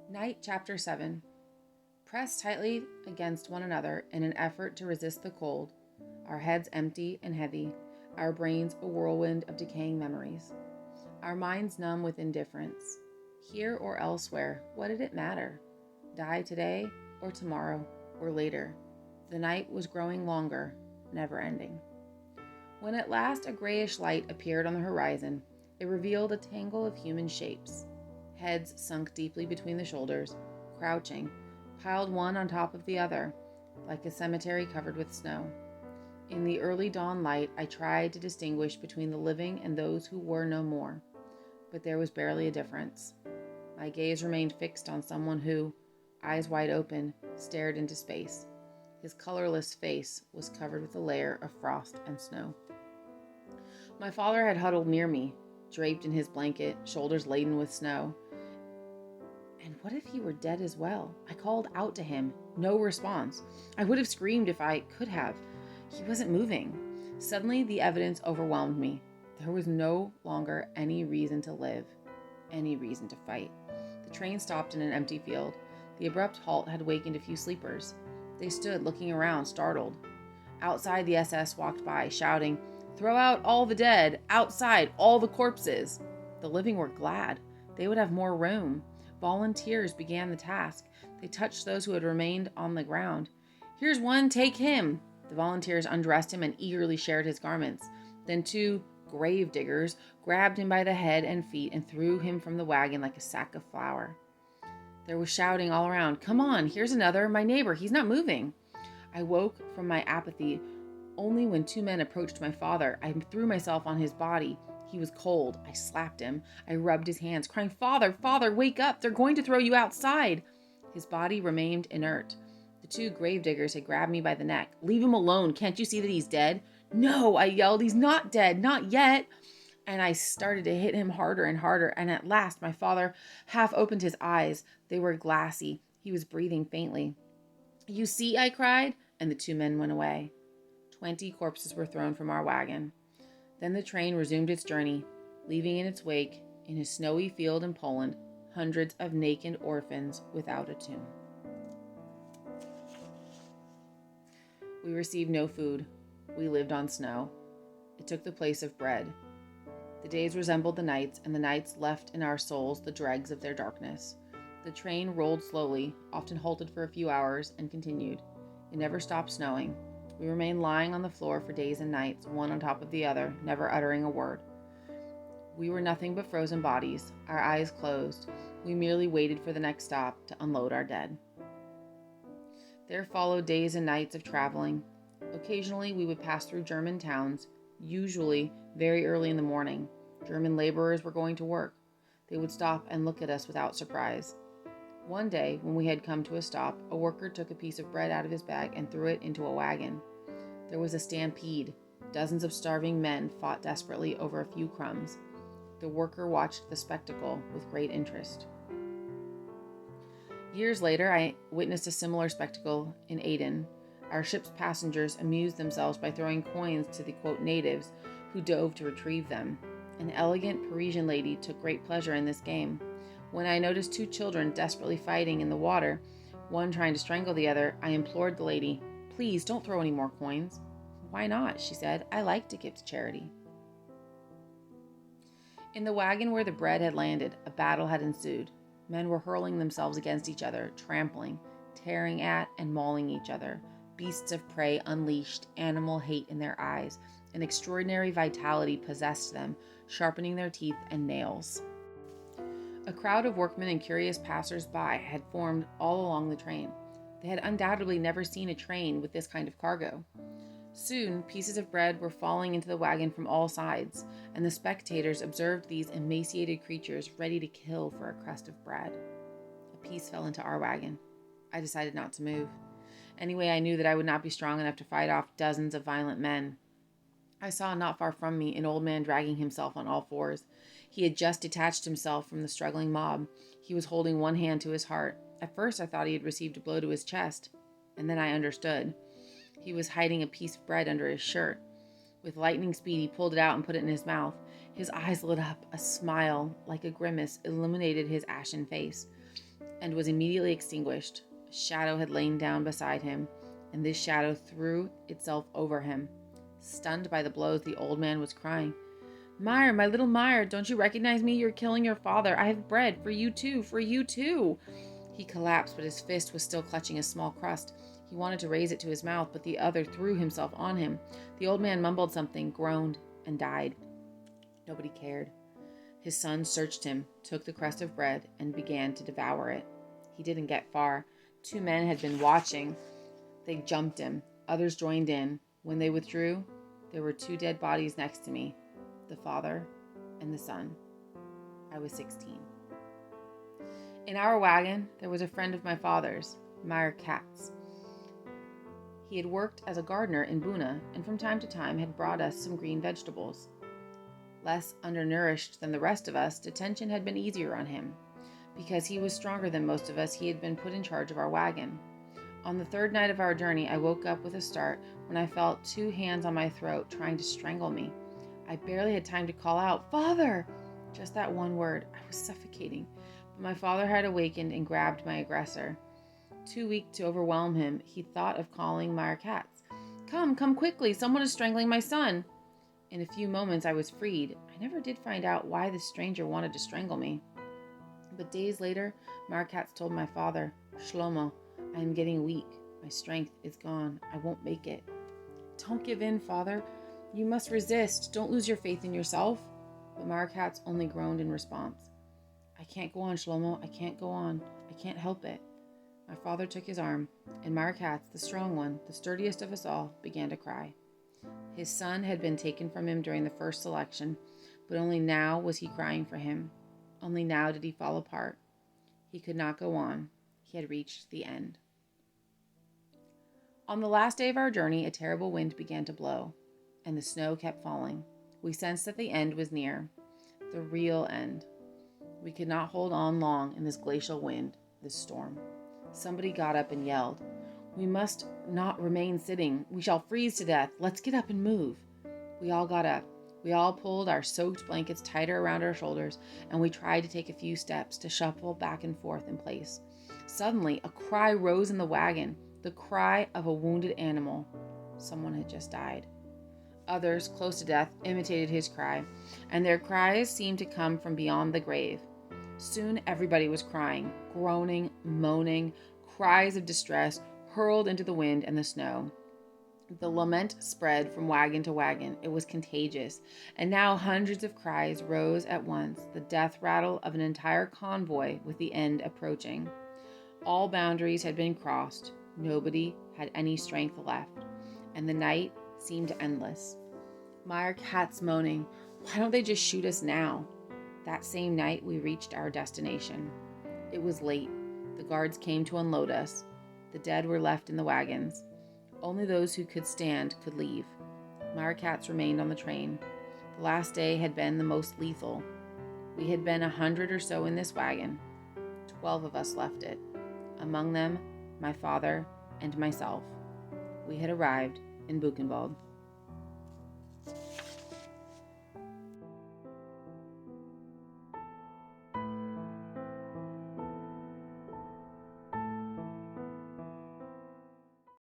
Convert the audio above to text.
Night Chapter 7. Pressed tightly against one another in an effort to resist the cold, our heads empty and heavy, our brains a whirlwind of decaying memories, our minds numb with indifference. Here or elsewhere, what did it matter? Die today or tomorrow or later? The night was growing longer, never ending. When at last a grayish light appeared on the horizon, it revealed a tangle of human shapes. Heads sunk deeply between the shoulders, crouching, piled one on top of the other, like a cemetery covered with snow. In the early dawn light, I tried to distinguish between the living and those who were no more, but there was barely a difference. My gaze remained fixed on someone who, eyes wide open, stared into space. His colorless face was covered with a layer of frost and snow. My father had huddled near me, draped in his blanket, shoulders laden with snow. And what if he were dead as well? I called out to him. No response. I would have screamed if I could have. He wasn't moving. Suddenly, the evidence overwhelmed me. There was no longer any reason to live, any reason to fight. The train stopped in an empty field. The abrupt halt had wakened a few sleepers. They stood looking around, startled. Outside, the SS walked by, shouting, "Throw out all the dead! Outside, all the corpses!" The living were glad. They would have more room. Volunteers began the task. They touched those who had remained on the ground. "Here's one, take him!" The volunteers undressed him and eagerly shared his garments. Then two grave diggers grabbed him by the head and feet and threw him from the wagon like a sack of flour. There was shouting all around. "Come on, here's another, my neighbor, he's not moving." I woke from my apathy only when two men approached my father. I threw myself on his body. He was cold. I slapped him. I rubbed his hands, crying, "Father, Father, wake up! They're going to throw you outside!" His body remained inert. The two gravediggers had grabbed me by the neck. "Leave him alone. Can't you see that he's dead?" "No," I yelled. "He's not dead. Not yet." And I started to hit him harder and harder. And at last, my father half opened his eyes. They were glassy. He was breathing faintly. "You see," I cried, and the two men went away. 20 corpses were thrown from our wagon. Then the train resumed its journey, leaving in its wake, in a snowy field in Poland, hundreds of naked orphans without a tomb. We received no food. We lived on snow. It took the place of bread. The days resembled the nights, and the nights left in our souls the dregs of their darkness. The train rolled slowly, often halted for a few hours, and continued. It never stopped snowing. We remained lying on the floor for days and nights, one on top of the other, never uttering a word. We were nothing but frozen bodies, our eyes closed. We merely waited for the next stop to unload our dead. There followed days and nights of traveling. Occasionally, we would pass through German towns, usually very early in the morning. German laborers were going to work. They would stop and look at us without surprise. One day, when we had come to a stop, a worker took a piece of bread out of his bag and threw it into a wagon. There was a stampede. Dozens of starving men fought desperately over a few crumbs. The worker watched the spectacle with great interest. Years later, I witnessed a similar spectacle in Aden. Our ship's passengers amused themselves by throwing coins to the, quote, natives who dove to retrieve them. An elegant Parisian lady took great pleasure in this game. When I noticed two children desperately fighting in the water, one trying to strangle the other, I implored the lady, "Please don't throw any more coins." "Why not?" she said. "I like to give to charity." In the wagon where the bread had landed, a battle had ensued. Men were hurling themselves against each other, trampling, tearing at and mauling each other. Beasts of prey unleashed, animal hate in their eyes. An extraordinary vitality possessed them, sharpening their teeth and nails. A crowd of workmen and curious passers-by had formed all along the train. They had undoubtedly never seen a train with this kind of cargo. Soon, pieces of bread were falling into the wagon from all sides, and the spectators observed these emaciated creatures ready to kill for a crust of bread. A piece fell into our wagon. I decided not to move. Anyway, I knew that I would not be strong enough to fight off dozens of violent men. I saw not far from me an old man dragging himself on all fours. He had just detached himself from the struggling mob. He was holding one hand to his heart. At first I thought he had received a blow to his chest, and then I understood. He was hiding a piece of bread under his shirt. With lightning speed, he pulled it out and put it in his mouth. His eyes lit up. A smile, like a grimace, illuminated his ashen face. and was immediately extinguished. A shadow had lain down beside him, and this shadow threw itself over him. Stunned by the blows, the old man was crying, "Meyer, my little Meyer, don't you recognize me? You're killing your father. I have bread for you too, for you too." He collapsed, but his fist was still clutching a small crust. He wanted to raise it to his mouth, but the other threw himself on him. The old man mumbled something, groaned, and died. Nobody cared. His son searched him, took the crust of bread, and began to devour it. He didn't get far. 2 men had been watching. They jumped him. Others joined in. When they withdrew, there were 2 dead bodies next to me, the father and the son. I was 16. In our wagon, there was a friend of my father's, Meyer Katz. He had worked as a gardener in Buna, and from time to time had brought us some green vegetables. Less undernourished than the rest of us, detention had been easier on him. Because he was stronger than most of us, he had been put in charge of our wagon. On the 3rd night of our journey, I woke up with a start when I felt 2 hands on my throat trying to strangle me. I barely had time to call out, "Father!" Just that one word. I was suffocating. But my father had awakened and grabbed my aggressor. Too weak to overwhelm him, he thought of calling Meyer Katz. Come quickly, someone is strangling my son." In a few moments I was freed. I never did find out why this stranger wanted to strangle me. But days later, Meyer Katz told my father, "Shlomo, I am getting weak. My strength is gone. I won't make it." "Don't give in, father. You must resist. Don't lose your faith in yourself." But Meyer Katz only groaned in response. "I can't go on, Shlomo. I can't go on. I can't help it." My father took his arm, and Meyer Katz, the strong one, the sturdiest of us all, began to cry. His son had been taken from him during the first selection, but only now was he crying for him. Only now did he fall apart. He could not go on. He had reached the end. On the last day of our journey, a terrible wind began to blow, and the snow kept falling. We sensed that the end was near, the real end. We could not hold on long in this glacial wind, this storm. Somebody got up and yelled, "We must not remain sitting. We shall freeze to death. Let's get up and move." We all got up. We all pulled our soaked blankets tighter around our shoulders, and we tried to take a few steps to shuffle back and forth in place. Suddenly, a cry rose in the wagon, the cry of a wounded animal. Someone had just died. Others, close to death, imitated his cry, and their cries seemed to come from beyond the grave. Soon everybody was crying, groaning, moaning, cries of distress hurled into the wind and the snow. The lament spread from wagon to wagon. It was contagious, and now hundreds of cries rose at once, the death rattle of an entire convoy with the end approaching. All boundaries had been crossed. Nobody had any strength left, and the night seemed endless. Meyer Katz moaning, "Why don't they just shoot us now?" That same night, we reached our destination. It was late. The guards came to unload us. The dead were left in the wagons. Only those who could stand could leave. Meyer Katz remained on the train. The last day had been the most lethal. We had been 100 or so in this wagon. 12 of us left it. Among them, my father and myself. We had arrived in Buchenwald.